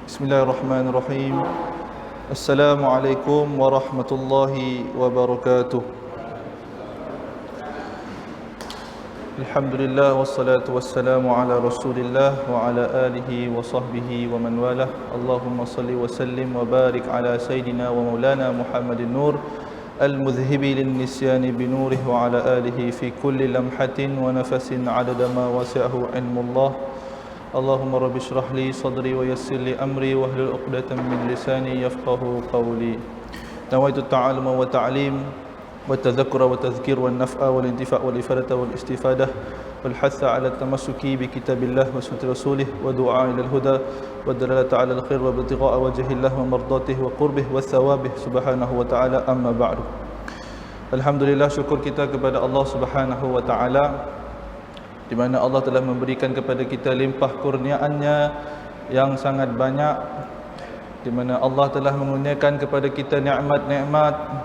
Bismillahirrahmanirrahim. Assalamualaikum warahmatullahi wabarakatuh. Alhamdulillah wassalatu wassalamu ala Rasulillah wa ala alihi wa sahbihi wa man walah. Allahumma salli wa sallim wa barik ala sayyidina wa maulana Muhammadin Nur al-mudhhibi lin-nisyani binurihi wa ala alihi fi kulli lamhatin wa nafasin adada ma wasi'ahu ilmullah. Allahumma rabbi shrah li sadri wa yassir li amri wahlul 'uqdatam min lisani yafqahu qawli. Nawaitu ta'alluma wa ta'lim wa tadhakkura wa tadhkir wa naf'a wal intifa' wal ifadata wal istifadah wal hatha 'ala tamassuki bi kitabillah wa sunnati rasulih wa du'a ila al-huda wa dalalata 'ala al-khair wa ibtigha'a wajhillah wa mardatihi wa qurbih wa thawabih subhanahu wa ta'ala, amma ba'du. Alhamdulillah, syukur kita kepada Allah Subhanahu wa ta'ala, di mana Allah telah memberikan kepada kita limpah kurniaannya yang sangat banyak, di mana Allah telah mengurniakan kepada kita nikmat-nikmat,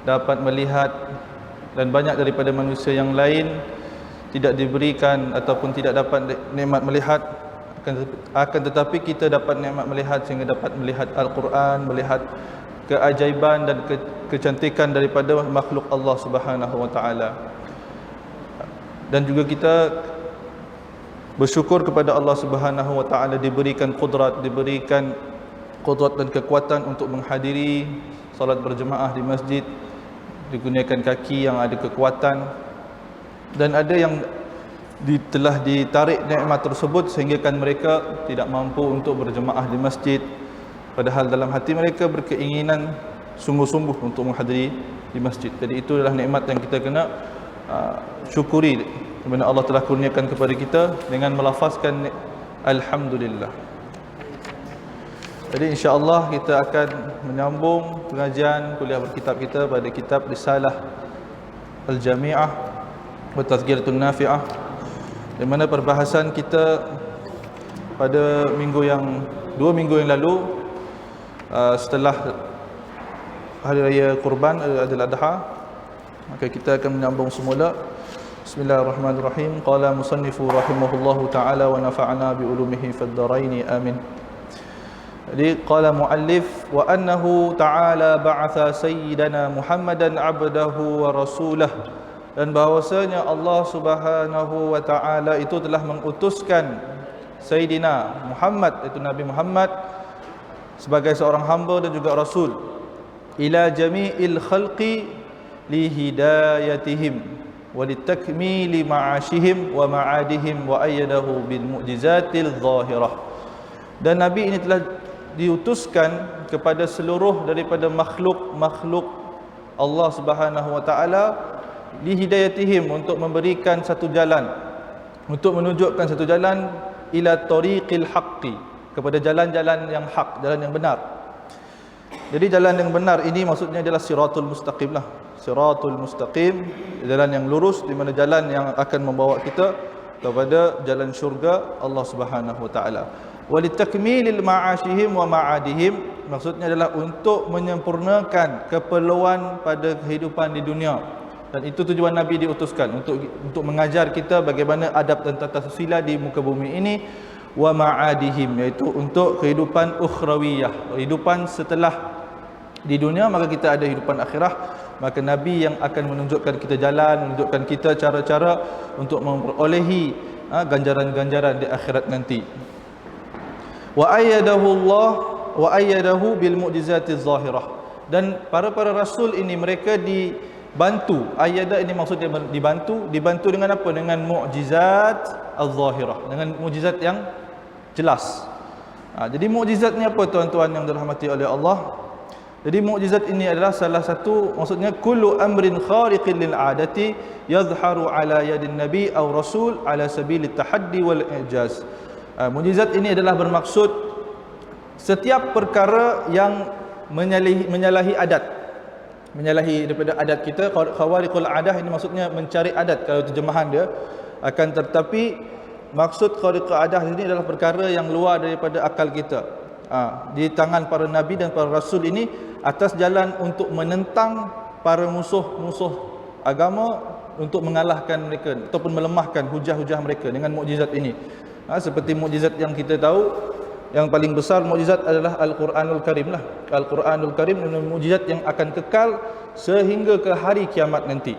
dapat melihat, dan banyak daripada manusia yang lain tidak diberikan ataupun tidak dapat nikmat melihat, akan tetapi kita dapat nikmat melihat sehingga dapat melihat Al-Quran, melihat keajaiban dan kecantikan daripada makhluk Allah Subhanahu wa ta'ala. Dan juga kita bersyukur kepada Allah Subhanahu wa ta'ala diberikan kudrat dan kekuatan untuk menghadiri salat berjemaah di masjid, digunakan kaki yang ada kekuatan, dan ada yang telah ditarik nikmat tersebut sehingga mereka tidak mampu untuk berjemaah di masjid, padahal dalam hati mereka berkeinginan sungguh-sungguh untuk menghadiri di masjid. Jadi itu adalah nikmat yang kita kena syukuri, di mana Allah telah kurniakan kepada kita dengan melafazkan Alhamdulillah. Jadi insya-Allah kita akan menyambung pengajian kuliah berkitab kita pada kitab Risalah Al-Jami'ah wa Tazkiratun Nafi'ah, di mana perbahasan kita pada dua minggu yang lalu, setelah hari raya Kurban Aidil Adha, maka kita akan menyambung semula. Bismillahirrahmanirrahim. Qala musannifu rahimahullahu ta'ala wa nafa'ana bi ulumihi fid dharain, amin. Jadi qala muallif wa annahu ta'ala ba'atha sayyidana Muhammadan 'abdahu wa rasulah, dan bahwasanya Allah Subhanahu wa ta'ala itu telah mengutuskan Sayyidina Muhammad, itu Nabi Muhammad, sebagai seorang hamba dan juga rasul, ila jami'il khalqi lihidayatihim walitakmili ma'ashihim wa ma'adihim wa ayyadahu bil mu'jizatil zahirah. Dan Nabi ini telah diutuskan kepada seluruh daripada makhluk Allah Subhanahu wa ta'ala, lihidayatihim, untuk memberikan satu jalan, untuk menunjukkan satu jalan, ila tariqil haqqi, kepada jalan-jalan yang hak, jalan yang benar. Jadi jalan yang benar ini maksudnya adalah siratul mustaqim lah. Siratul mustaqim, jalan yang lurus, di mana jalan yang akan membawa kita kepada jalan syurga Allah Subhanahu wa taala. Walitakmilil ma'ashihim wa ma'adihim, maksudnya adalah untuk menyempurnakan keperluan pada kehidupan di dunia. Dan itu tujuan Nabi diutuskan, untuk mengajar kita bagaimana adab dan tata susila di muka bumi ini. Wa ma'adihim, iaitu untuk kehidupan ukhrawiyah, kehidupan setelah di dunia, maka kita ada kehidupan akhirah. Maka Nabi yang akan menunjukkan kita jalan, menunjukkan kita cara-cara untuk memperolehi ganjaran-ganjaran di akhirat nanti. Wa ayyadahu bil mu'jizatiz zahirah, dan para rasul ini mereka dibantu. Ayyada ini maksudnya dibantu dengan apa? Dengan mukjizat az-zahirah, dengan mukjizat yang jelas. Jadi mukjizat ni apa, tuan-tuan yang dirahmati oleh Allah? Jadi mukjizat ini adalah salah satu, maksudnya kullu amrin khariqin lil adati yadhharu ala yadin nabi aw rasul ala sabilit tahaddi wal i'jaz. Mukjizat ini adalah bermaksud setiap perkara yang menyalahi adat, menyalahi daripada adat kita. Khawariqul adah ini maksudnya mencari adat kalau terjemahan dia, akan tetapi maksud khawariqul adah ini adalah perkara yang luar daripada akal kita. Di tangan para nabi dan para rasul ini atas jalan untuk menentang para musuh-musuh agama, untuk mengalahkan mereka ataupun melemahkan hujah-hujah mereka dengan mukjizat ini. Seperti mukjizat yang kita tahu, yang paling besar mukjizat adalah Al-Quranul Karim lah. Al-Quranul Karim adalah mukjizat yang akan kekal sehingga ke hari kiamat nanti,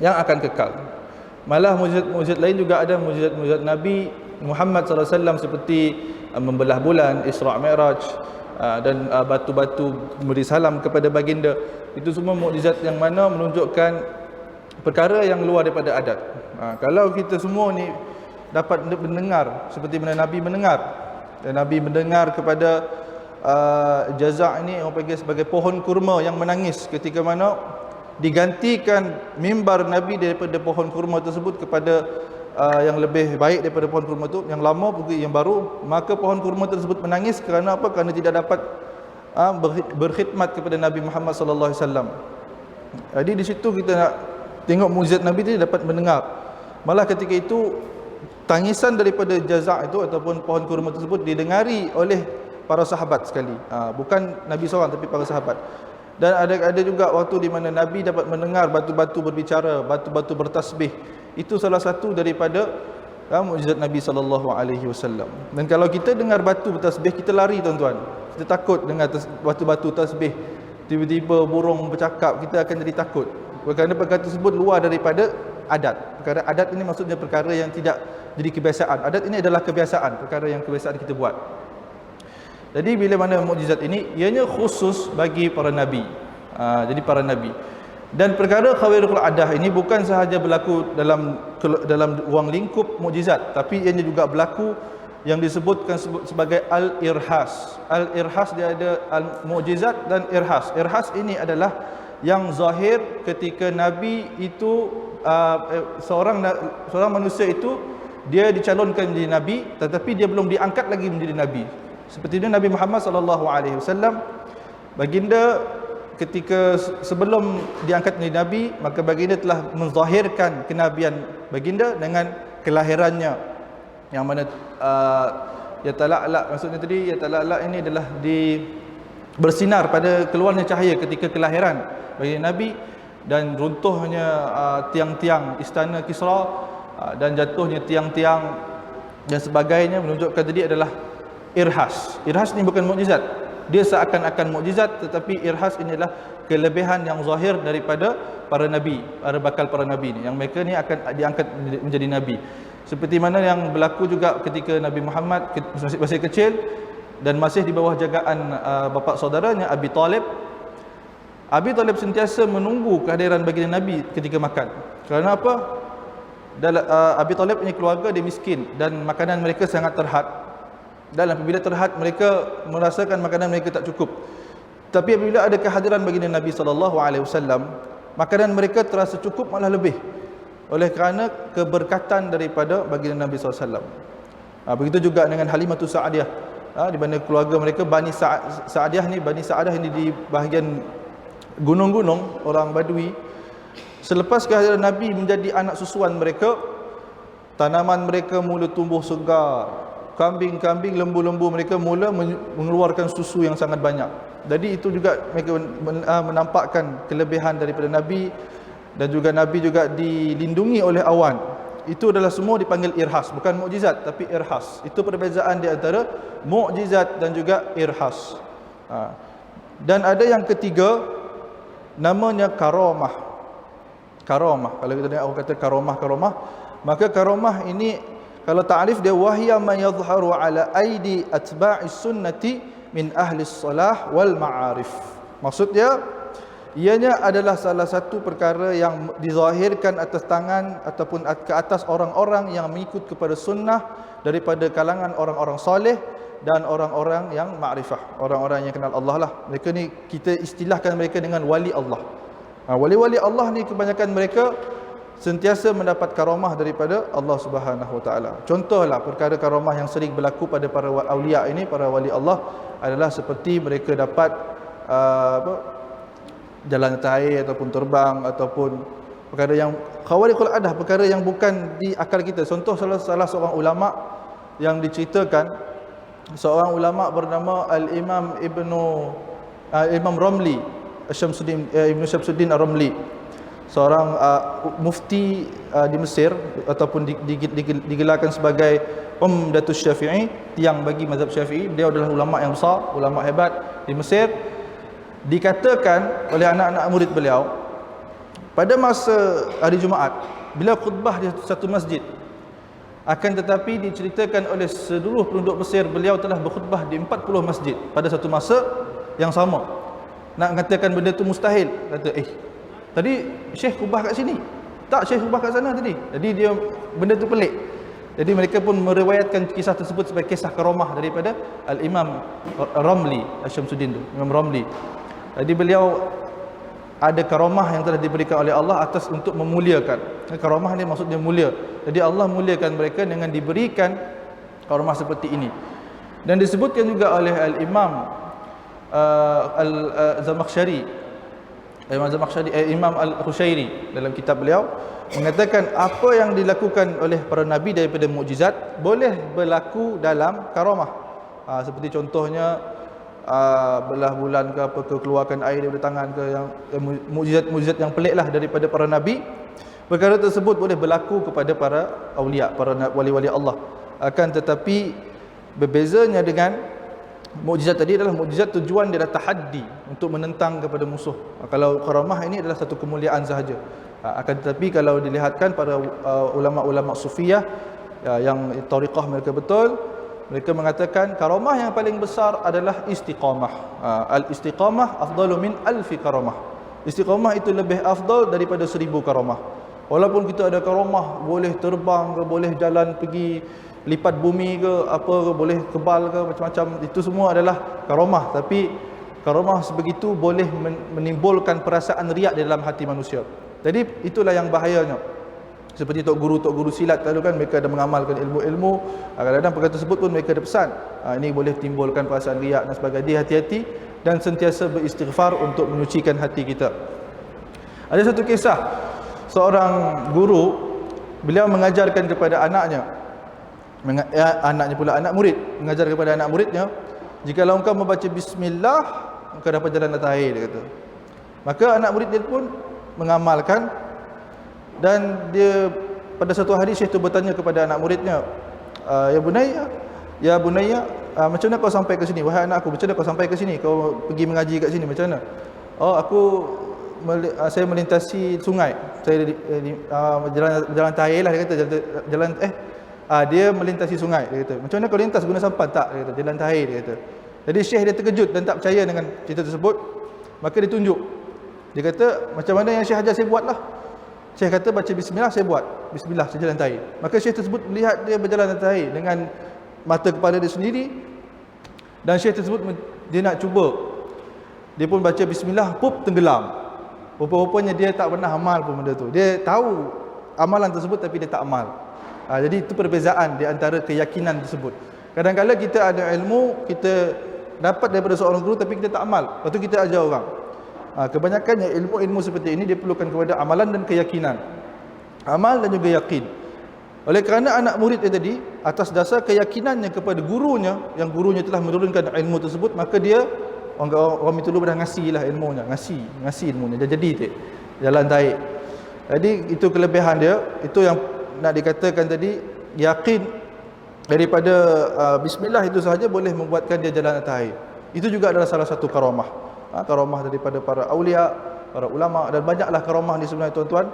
yang akan kekal. Malah mukjizat lain juga ada, mukjizat Nabi Muhammad SAW seperti membelah bulan, Isra' Mi'raj, dan batu-batu memberi salam kepada baginda. Itu semua mukjizat yang mana menunjukkan perkara yang luar daripada adat. Kalau kita semua ni dapat mendengar seperti mana Nabi mendengar, dan Nabi mendengar kepada jazak ini, orang panggil sebagai pohon kurma yang menangis, ketika mana digantikan mimbar Nabi daripada pohon kurma tersebut kepada yang lebih baik daripada pohon kurma itu, yang lama pergi yang baru, maka pohon kurma tersebut menangis kerana apa? Kerana tidak dapat berkhidmat kepada Nabi Muhammad sallallahu alaihi wasallam. Jadi di situ kita nak tengok mukjizat Nabi dia dapat mendengar. Malah ketika itu tangisan daripada jazak itu ataupun pohon kurma tersebut didengari oleh para sahabat sekali. Bukan Nabi seorang tapi para sahabat. Dan ada juga waktu di mana Nabi dapat mendengar batu-batu berbicara, batu-batu bertasbih. Itu salah satu daripada mukjizat Nabi sallallahu alaihi wasallam. Dan kalau kita dengar batu bertasbih, kita lari tuan-tuan. Kita takut dengar batu-batu tasbih. Tiba-tiba burung bercakap, kita akan jadi takut. Kerana perkara tersebut luar daripada adat. Perkara adat ini maksudnya perkara yang tidak jadi kebiasaan. Adat ini adalah kebiasaan, perkara yang kebiasaan kita buat. Jadi bila mana mukjizat ini, ianya khusus bagi para nabi. Jadi para nabi. Dan perkara khawariqul adah ini bukan sahaja berlaku dalam ruang lingkup mukjizat, tapi ianya juga berlaku yang disebutkan sebagai al-irhas. Al-irhas dia ada al-mukjizat dan irhas. Irhas ini adalah yang zahir ketika nabi itu seorang manusia itu dia dicalonkan menjadi nabi, tetapi dia belum diangkat lagi menjadi nabi. Seperti itu Nabi Muhammad sallallahu alaihi wasallam, baginda ketika sebelum diangkat menjadi nabi, maka baginda telah menzahirkan kenabian baginda dengan kelahirannya, yang mana yatala'la, maksudnya tadi yatala'la ini adalah bersinar pada keluarnya cahaya ketika kelahiran bagi nabi, dan runtuhnya tiang-tiang istana Kisra, dan jatuhnya tiang-tiang dan sebagainya menunjukkan tadi adalah irhas. Irhas ni bukan mukjizat. Dia seakan-akan mukjizat, tetapi irhas ini adalah kelebihan yang zahir daripada para nabi, bakal para nabi ni, yang mereka ni akan diangkat menjadi nabi. Seperti mana yang berlaku juga ketika Nabi Muhammad masih kecil dan masih di bawah jagaan bapa saudaranya Abi Talib. Abi Talib sentiasa menunggu kehadiran baginda Nabi ketika makan. Kerana apa? Abi Talib ini keluarga dia miskin dan makanan mereka sangat terhad. Dan apabila terhad, mereka merasakan makanan mereka tak cukup. Tapi apabila ada kehadiran baginda Nabi sallallahu alaihi wasallam, makanan mereka terasa cukup, malah lebih, oleh kerana keberkatan daripada baginda Nabi sallallahu alaihi wasallam. Begitu juga dengan Halimatus Sa'diyah, di mana keluarga mereka Bani Sa'diyah ni, Bani Sa'diyah ini di bahagian gunung-gunung orang Badui. Selepas kehadiran Nabi menjadi anak susuan mereka, tanaman mereka mula tumbuh segar, kambing-kambing, lembu-lembu mereka mula mengeluarkan susu yang sangat banyak. Jadi itu juga mereka menampakkan kelebihan daripada Nabi, dan juga Nabi juga dilindungi oleh awan. Itu adalah semua dipanggil irhas, bukan mukjizat tapi irhas. Itu perbezaan di antara mukjizat dan juga irhas. Dan ada yang ketiga, namanya karamah. Karamah, kalau kita dengar orang kata karamah, maka karamah ini, kalau ta'rif dia, wahya man yadhharu ala aidi atba'is sunnati min ahli salah wal ma'arif. Maksudnya ianya adalah salah satu perkara yang dizahirkan atas tangan ataupun ke atas orang-orang yang mengikut kepada sunnah daripada kalangan orang-orang soleh dan orang-orang yang ma'rifah, orang-orang yang kenal Allah lah. Mereka ni kita istilahkan mereka dengan wali Allah. Wali-wali Allah ni kebanyakan mereka sentiasa mendapat karamah daripada Allah Subhanahu Wa Taala. Contohlah perkara karamah yang sering berlaku pada para aulia ini, para wali Allah, adalah seperti mereka dapat jalan atas air ataupun terbang, ataupun perkara yang khawariqul adah, perkara yang bukan di akal kita. Contoh salah seorang ulama yang diceritakan, seorang ulama bernama Imam Ramli, Ibnu Syamsuddin Ar-Ramli. seorang mufti di Mesir, ataupun digelarkan sebagai Umdatus Syafi'i, tiang bagi mazhab Syafi'i. Beliau adalah ulama yang besar, ulama hebat di Mesir. Dikatakan oleh anak-anak murid beliau, pada masa hari Jumaat beliau khutbah di satu masjid, akan tetapi diceritakan oleh seluruh penduduk Mesir, beliau telah berkhutbah di 40 masjid pada satu masa yang sama. Nak katakan benda tu mustahil, kata tadi Syekh khutbah kat sini, tak, Syekh khutbah kat sana tadi. Jadi dia benda tu pelik. Jadi mereka pun meriwayatkan kisah tersebut sebagai kisah karamah daripada Al-Imam Ramli, Syamsuddin tu, Imam Ramli. Jadi beliau ada karamah yang telah diberikan oleh Allah atas untuk memuliakan. Karamah ni maksudnya mulia. Jadi Allah muliakan mereka dengan diberikan karamah seperti ini. Dan disebutkan juga oleh Al-Imam Al-Zamakhsyari, Imam Al-Khushairi dalam kitab beliau mengatakan apa yang dilakukan oleh para nabi daripada mukjizat boleh berlaku dalam karamah. Seperti contohnya belah bulan ke apa, ke keluarkan air daripada tangan ke, yang mukjizat-mukjizat yang pelik lah daripada para nabi. Perkara tersebut boleh berlaku kepada para aulia, para wali-wali Allah. Akan tetapi berbezanya dengan mukjizat tadi adalah mukjizat tujuan dia adalah tahaddi, untuk menentang kepada musuh. Kalau karamah ini adalah satu kemuliaan sahaja. Akan tetapi kalau dilihatkan pada ulama-ulama sufiyah yang tariqah mereka betul, mereka mengatakan karamah yang paling besar adalah istiqamah. Al-istiqamah afdalu min alfi karamah. Istiqamah itu lebih afdal daripada 1000 karamah. Walaupun kita ada karamah, boleh terbang ke, boleh jalan pergi lipat bumi ke, apa ke, boleh kebal ke, macam-macam, itu semua adalah karamah. Tapi karamah sebegitu boleh menimbulkan perasaan riak di dalam hati manusia. Jadi itulah yang bahayanya. Seperti tok guru silat tadi kan, mereka ada mengamalkan ilmu-ilmu, kadang-kadang perkara tersebut pun mereka ada pesan, ini boleh timbulkan perasaan riak dan sebagainya. Hati-hati dan sentiasa beristighfar untuk menyucikan hati kita. Ada satu kisah, seorang guru, beliau mengajarkan kepada anaknya, anak murid, mengajar kepada anak muridnya, jikalau engkau membaca bismillah, engkau dapat jalan atas air, dia kata. Maka anak murid dia pun mengamalkan. Dan dia pada satu hari Syekh tu bertanya kepada anak muridnya, ya bunayya, macam mana kau sampai ke sini? Wahai anakku, macam mana kau sampai ke sini? Kau pergi mengaji kat sini macam mana? Saya melintasi sungai. Saya jalan air lah, dia kata. Dia melintasi sungai, dia kata. Macam mana kau lintas, guna sampan? Tak, dia kata, jalan air, dia kata. Jadi Syekh dia terkejut dan tak percaya dengan cerita tersebut. Maka dia tunjuk. Dia kata, macam mana yang Syekh ajar saya buatlah. Syekh kata baca bismillah, saya buat bismillah, saya jalan atas air. Maka Syekh tersebut melihat dia berjalan atas air dengan mata kepala dia sendiri. Dan Syekh tersebut dia nak cuba, dia pun baca bismillah, pup, tenggelam. Rupa-rupanya dia tak pernah amal pun benda tu. Dia tahu amalan tersebut tapi dia tak amal. Jadi itu perbezaan di antara keyakinan tersebut. Kadang-kadang kita ada ilmu, kita dapat daripada seorang guru tapi kita tak amal, lepas tu kita ajar orang. Kebanyakannya ilmu-ilmu seperti ini dia perlukan kepada amalan dan keyakinan, amal dan juga yakin. Oleh kerana anak murid tadi atas dasar keyakinannya kepada gurunya, yang gurunya telah menurunkan ilmu tersebut, maka dia orang itu dulu dah ngasihlah ilmunya, ngasih ilmunya, dia jadi jalan baik. Jadi itu kelebihan dia, itu yang nak dikatakan tadi, yakin daripada bismillah itu sahaja boleh membuatkan dia jalan atas air. Itu juga adalah salah satu karamah. Karamah daripada para aulia, para ulama, dan banyaklah karamah ni sebenarnya tuan-tuan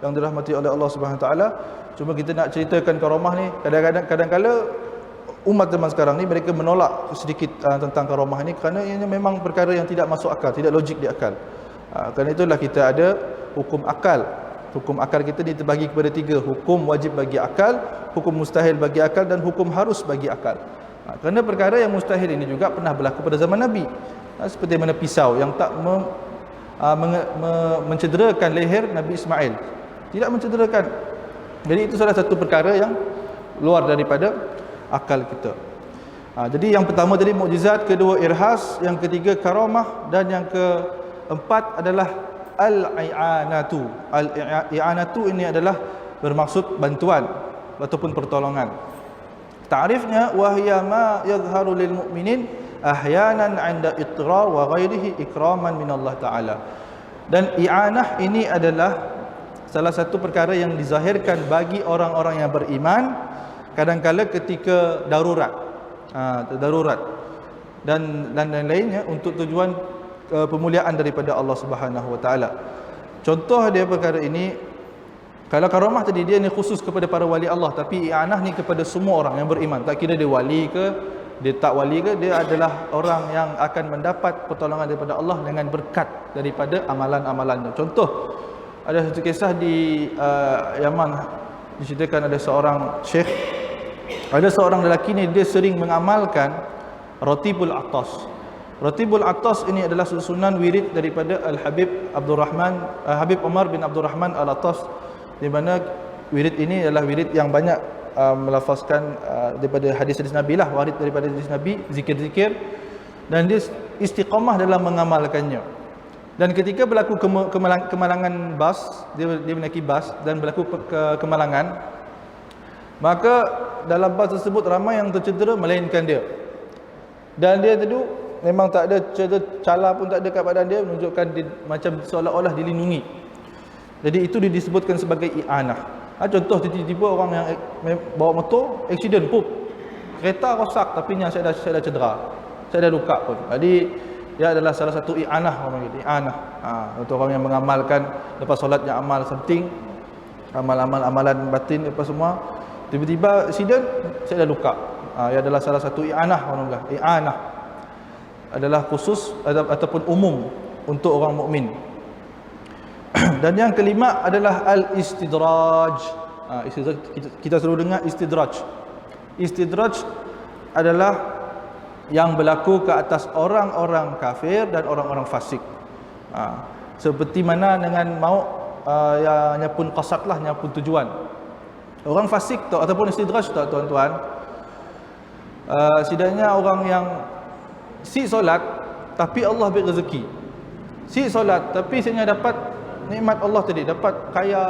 yang dirahmati oleh Allah Subhanahu Wa Taala. Cuma kita nak ceritakan karamah ni, kadang-kala umat zaman sekarang ni mereka menolak sedikit tentang karamah ni kerana ianya memang perkara yang tidak masuk akal, tidak logik di akal. Kerana itulah kita ada hukum akal. Hukum akal kita ni terbagi kepada 3, hukum wajib bagi akal, hukum mustahil bagi akal, dan hukum harus bagi akal. Kerana perkara yang mustahil ini juga pernah berlaku pada zaman Nabi. Seperti mana pisau yang tak mencederakan leher Nabi Ismail, tidak mencederakan. Jadi itu salah satu perkara yang luar daripada akal kita. Jadi yang pertama tadi mukjizat, kedua irhas, yang ketiga karamah, dan yang keempat adalah al-i'anatu. Al-i'anatu ini adalah bermaksud bantuan ataupun pertolongan. Ta'rifnya wahya ma yadhharu lil mu'minin ahyanan 'inda itrar wa ghairihi ikraman min Allah Ta'ala. Dan i'anah ini adalah salah satu perkara yang dizahirkan bagi orang-orang yang beriman kadang-kala ketika darurat, darurat dan lain-lainnya untuk tujuan pemuliaan daripada Allah Subhanahu Wa Taala. Contoh dia perkara ini, kalau karamah tadi dia ni khusus kepada para wali Allah, tapi i'anah ni kepada semua orang yang beriman, tak kira dia wali ke, dia tak wali ke, dia adalah orang yang akan mendapat pertolongan daripada Allah dengan berkat daripada amalan-amalannya. Contoh, ada satu kisah di Yaman, diceritakan ada seorang syekh, ada seorang lelaki ni dia sering mengamalkan Ratibul Atas. Ratibul Atas ini adalah susunan wirid daripada Al-Habib Habib Umar bin Abdul Rahman Al-Atas, di mana wirid ini adalah wirid yang banyak melafazkan daripada hadis-hadis Nabi lah, warid daripada hadis Nabi, zikir-zikir, dan dia istiqamah dalam mengamalkannya. Dan ketika berlaku kemalangan bas, dia menaiki bas dan berlaku kemalangan, maka dalam bas tersebut ramai yang tercedera melainkan dia. Dan dia tu memang tak ada cala pun tak ada kat badan dia, menunjukkan dia macam seolah-olah dilindungi. Jadi itu disebutkan sebagai i'anah. Contoh tiba-tiba orang yang bawa motor, accident, pup, kereta rosak, tapi saya dah cedera, saya dah luka pun. Jadi dia adalah salah satu i'anah, orang panggil i'anah. Untuk orang yang mengamalkan lepas solat yang amal something, amalan batin apa semua, tiba-tiba accident, saya dah luka. Ia adalah salah satu i'anah, orang panggil i'anah. Adalah khusus ataupun umum untuk orang mukmin. Dan yang kelima adalah al-istidraj. Kita selalu dengar istidraj. Istidraj adalah yang berlaku ke atas orang-orang kafir dan orang-orang fasik. Seperti mana dengan maut yang pun qasadlah, yang pun tujuan. Orang fasik tu ataupun istidraj tu tuan-tuan, setidaknya orang yang si solat tapi Allah beri rezeki. Si solat tapi sebenarnya dapat nikmat Allah tadi, dapat kaya,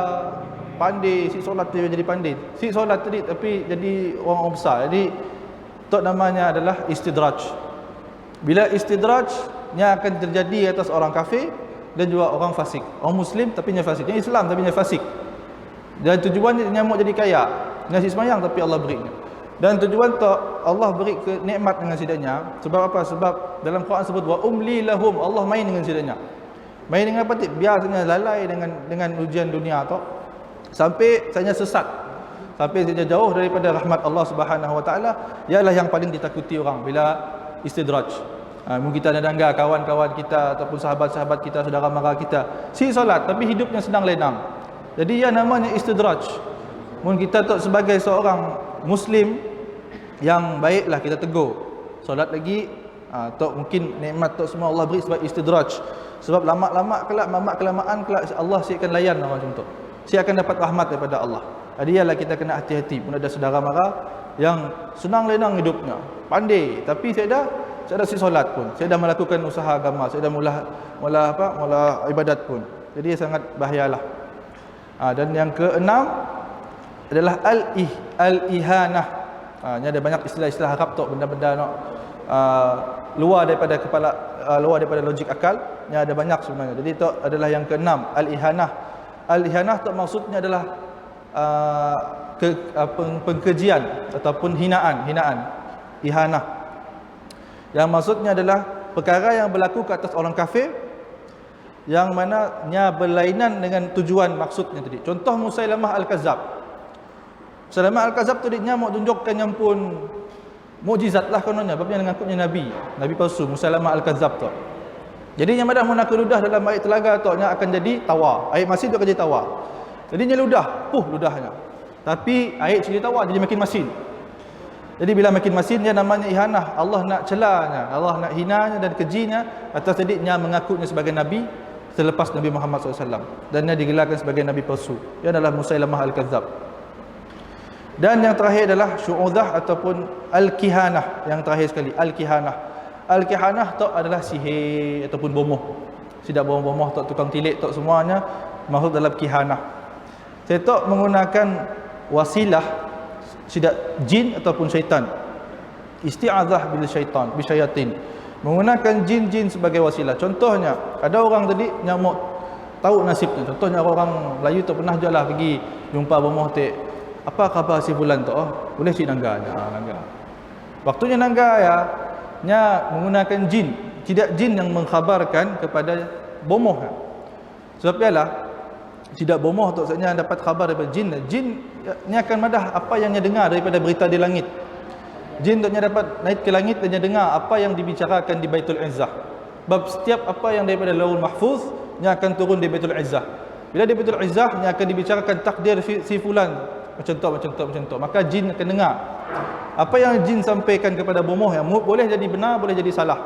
pandai, si solat dia jadi pandai. Si solat tadi tapi jadi orang besar. Jadi itu namanya adalah istidraj. Bila istidrajnya akan terjadi atas orang kafir dan juga orang fasik. Orang muslim tapi nya fasik, yang Islam tapi nya fasik. Dan tujuannya dia mau jadi kaya, nasi sembahyang tapi Allah berinya. Dan tujuan tu Allah beri ke nikmat dengan sidanya. Sebab apa? Sebab dalam Quran sebut wa umli lahum, Allah main dengan sidanya. Main dengan apa? Biasanya lalai dengan ujian dunia tu sampai saya sesat, sampai saya jauh daripada rahmat Allah Subhanahu Wa Taala. Ialah yang paling ditakuti orang bila istidraj. Mungkin kita ada dangga kawan-kawan kita ataupun sahabat-sahabat kita, saudara mara kita, si solat tapi hidupnya sedang lenang. Jadi ia namanya istidraj. Mungkin kita tu sebagai seorang muslim yang baiklah kita tegur, solat lagi, tok mungkin nikmat tok semua Allah beri sebab istidraj. Sebab lama-lama kelak, mamak kelamaan kelak Allah si akan layan orang macam tu. Si akan dapat rahmat daripada Allah. Jadi ialah kita kena hati-hati. Pun ada saudara mara yang senang lenang hidupnya, pandai, tapi saya dah si solat pun, saya dah melakukan usaha agama, saya dah mula ibadat pun. Jadi sangat bahayalah. Dan yang keenam adalah al-ihanah. Ini ada banyak istilah-istilah Arab tu, benda-benda luar daripada kepala, luar daripada logik akal. Ini ada banyak sebenarnya. Jadi itu adalah yang keenam, al-ihanah. Al-ihanah tu maksudnya adalah pengkejian ataupun hinaan. Ihanah. Yang maksudnya adalah perkara yang berlaku ke atas orang kafir yang mananya berlainan dengan tujuan maksudnya tadi. Contoh Musailamah Al-Kadzab. Musailamah Al-Kadzab tadi nya mau tunjukkan yang pun mukjizat lah kononnya, babnya ngakutnya nabi palsu Musailamah Al-Kadzab tu. Jadi yang madah nak ludah dalam air telaga tu nya akan jadi tawar. Air masin tu akan jadi tawar. Jadi nya ludah, ludahnya. Tapi air jadi tawar, jadi makin masin. Jadi bila makin masin dia namanya ihanah. Allah nak celanya, Allah nak hinanya dan kejinya atas tadinya mengakutnya sebagai nabi selepas Nabi Muhammad SAW, dan dia digelarkan sebagai nabi palsu. Dia adalah Musailamah Al-Kadzab. Dan yang terakhir adalah syu'udah ataupun al-kihanah. Yang terakhir sekali, al-kihanah. Al-kihanah tu adalah sihir ataupun bomoh. Sidak bomoh tu, tukang tilik tu, semuanya maksud dalam kihanah. Saya tu menggunakan wasilah sidak jin ataupun syaitan. Isti'adzah bil syaitan, bil syayatin. Menggunakan jin-jin sebagai wasilah. Contohnya, ada orang tadi nyamuk tahu nasibnya. Contohnya orang Melayu tu pernah je lah pergi jumpa bomoh tek, apa khabar si fulan tu? Oh, boleh cik nangga. Nangga. Waktunya nangga ya, nya menggunakan jin, tidak jin yang mengkhabarkan kepada bomoh. Sebab ialah tidak bomoh tu maksudnya dapat khabar daripada jin. Jin ni akan madah apa yang dia dengar daripada berita di langit. Jin tu dapat naik ke langit dan dia dengar apa yang dibicarakan di Baitul Izzah. Sebab setiap apa yang daripada Lauhul Mahfuz nya akan turun di Baitul Izzah. Bila di Baitul Izzah nya akan dibicarakan takdir si fulan macam tu. Maka jin akan dengar apa yang jin sampaikan kepada bomoh yang boleh jadi benar, boleh jadi salah.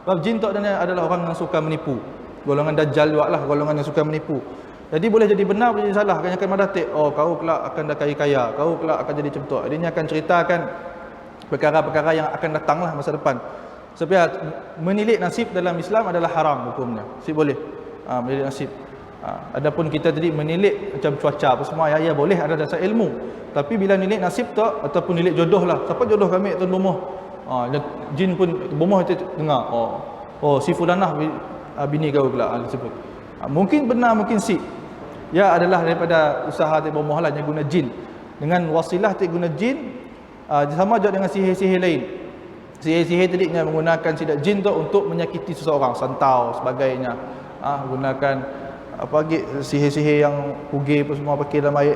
Sebab jin tu adalah orang yang suka menipu. Golongan dajjal juga lah, golongan yang suka menipu. Jadi boleh jadi benar, boleh jadi salah. Kan akan madatik, oh kau kelak akan dah kaya-kaya, kau kelak akan jadi macam tu. Dia akan ceritakan perkara-perkara yang akan datanglah masa depan. Sebab menilik nasib dalam Islam adalah haram hukumnya. Si boleh menilik nasib. Adapun kita tadi menilik macam cuaca apa semua ya boleh, ada dasar ilmu. Tapi bila nilik nasib tu ataupun nilik jodoh lah, siapa jodoh kami tuan bomoh. Jin pun bomoh itu dengar. Oh si fulanah bini kau pula disebut. Mungkin benar, mungkin si. Ya adalah daripada usaha ti bomoh lah yang guna jin. Dengan wasilah ti guna jin. Sama juga dengan sihir-sihir lain. Sihir-sihir tadi yang menggunakan sidak jin tu untuk menyakiti seseorang, santau sebagainya. Gunakan apa lagi sihir-sihir yang pugi apa semua pakai dalam air.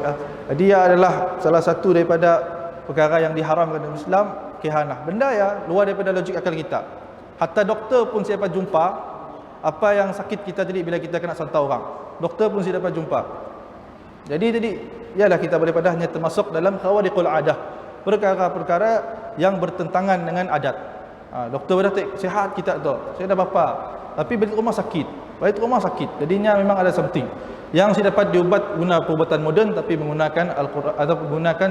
Dia adalah salah satu daripada perkara yang diharamkan dalam Islam, kehanah. Benda ya luar daripada logik akal kita. Hatta doktor pun siapa jumpa apa yang sakit kita tadi bila kita kena santau orang. Doktor pun siapa jumpa. Jadi tadi ialah kita boleh padahnya termasuk dalam khawariqul adah. Perkara-perkara yang bertentangan dengan adat. Doktor dah sihat kita tu. Saya dah bapa. Tapi balik rumah sakit. Balik rumah sakit. Jadinya memang ada something yang saya dapat diubat guna perubatan moden tapi menggunakan Al-Quran atau menggunakan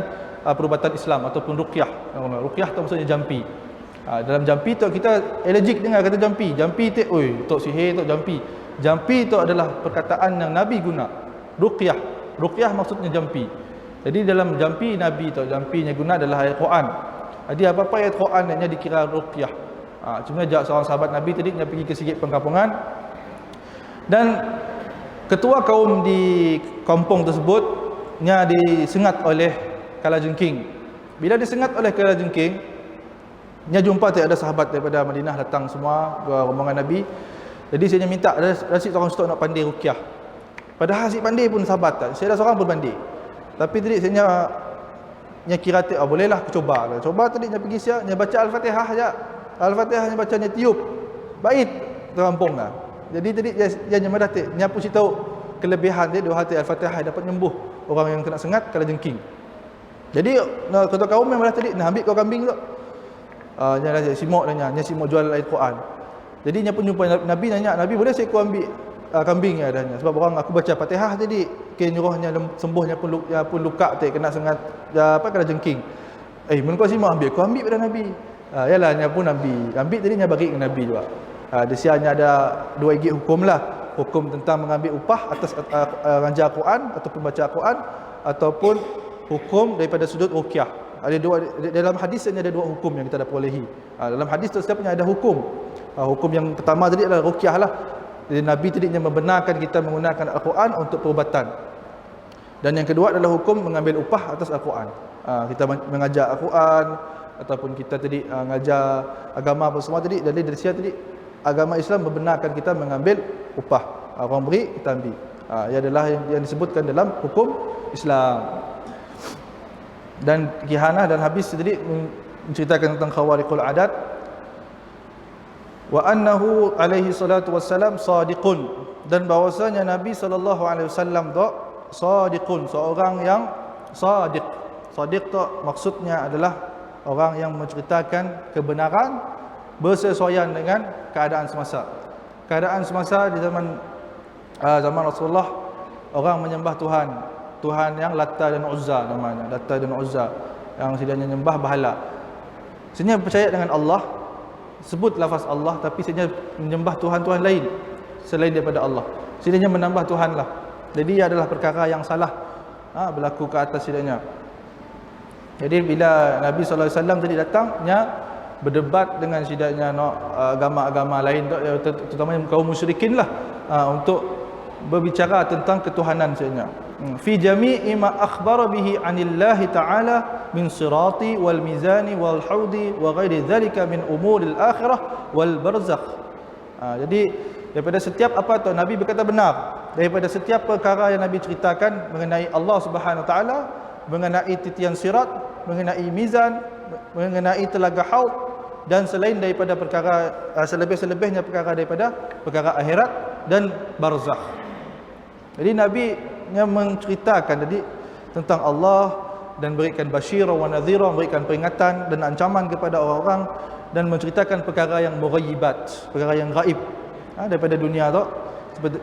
perubatan Islam ataupun ruqyah. Ruqyah tu maksudnya jampi. Dalam jampi tu kita allergic dengar kata jampi. Jampi tu tok sihir tok jampi. Jampi tu adalah perkataan yang Nabi guna. Ruqyah. Ruqyah maksudnya jampi. Jadi dalam jampi Nabi tu jampinya guna adalah ayat Quran. Jadi apa-apa ayat Quran yang dikira ruqyah. Cuma seorang sahabat Nabi tadi yang pergi ke sikit pengkampungan dan ketua kaum di kampung tersebut nya disengat oleh kalajengking. Bila disengat oleh kalajengking, nya jumpa ada sahabat daripada Madinah datang semua rombongan Nabi. Jadi saya minta ada seorang stok nak pandai ruqyah. Padahal si pandai pun sahabat tak. Saya dah seorang pun pandai. Tapi tadi saya kira bolehlah aku cuba. Cuba tadi saya pergi siap, saya baca Al-Fatihah saja. Al-Fatihah saya baca, saya tiup. Bait terampung lah. Jadi tadi dia nyamadatik, dia pun tahu kelebihan dia dua hati Al-Fatihah dapat nyembuh orang yang kena sengat kalau jengking. Jadi ketua kaum yang malah tadi nak ambil kau kambing tu. Dia simok dia simok jual ayat Quran. Jadi dia pun jumpa Nabi nanya, Nabi boleh saya aku ambil kambing ya adanya sebab orang aku baca Fatihah jadi ke nyuruhnya sembuhnya pun luka tu kena sengat kena jengking. Mun kau simok ambil kau ambil pada Nabi. Yalah nya pun ambil tadi nya bagi dengan Nabi juga. Di sianya ada dua gig hukum lah. Hukum tentang mengambil upah atas ngajar Quran ataupun baca Quran ataupun hukum daripada sudut ruqyah. Ada dua dalam hadis ini ada dua hukum yang kita perolehi. Dalam hadis tu setiapnya ada hukum. Hukum yang pertama tadi adalah ruqyah lah. Jadi Nabi tadi membenarkan kita menggunakan Al-Quran untuk perubatan. Dan yang kedua adalah hukum mengambil upah atas Al-Quran. Kita mengajar Al-Quran ataupun kita tadi mengajar agama apa semua tadi. Jadi dari sini tadi agama Islam membenarkan kita mengambil upah. Orang beri kita ambil. Ia adalah yang disebutkan dalam hukum Islam. Dan kihanah dan habis tadi menceritakan tentang khawariqul adat. Wa annahu alaihi salatu wassalam sadiqun, dan bahwasanya Nabi sallallahu alaihi wasallam tu sadiqun, seorang yang sadiq. Sadiq tu maksudnya adalah orang yang menceritakan kebenaran bersesuaian dengan keadaan semasa. Keadaan semasa di zaman Rasulullah, orang menyembah Tuhan yang Latta dan Uzza namanya, Latta dan Uzza, yang sedangnya menyembah berhala. Sebenarnya percaya dengan Allah, sebut lafaz Allah, tapi sebenarnya menyembah Tuhan-Tuhan lain selain daripada Allah. Sebenarnya menambah Tuhan lah. Jadi ia adalah perkara yang salah berlaku ke atas sebenarnya. Jadi bila Nabi SAW tadi datangnya berdebat dengan sidaknya agama-agama lain, terutamanya kaum musyrikin lah, untuk berbicara tentang ketuhanan sebenarnya. Fi jami'i ma akhbara bihi 'anillahi ta'ala min sirati wal mizani wal haudi wa ghairi dzalika min umuril akhirah wal barzakh. Jadi daripada setiap apa tu Nabi berkata benar, daripada setiap perkara yang Nabi ceritakan mengenai Allah Subhanahu Wa Taala, mengenai titian sirat, mengenai mizan, mengenai telaga haud, dan selain daripada perkara selebih-selebihnya perkara daripada perkara akhirat dan barzakh. Jadi Nabi yang menceritakan tadi tentang Allah dan berikan basyira wa nadhira, berikan peringatan dan ancaman kepada orang-orang, dan menceritakan perkara yang mughayyibat, perkara yang gaib daripada dunia tu.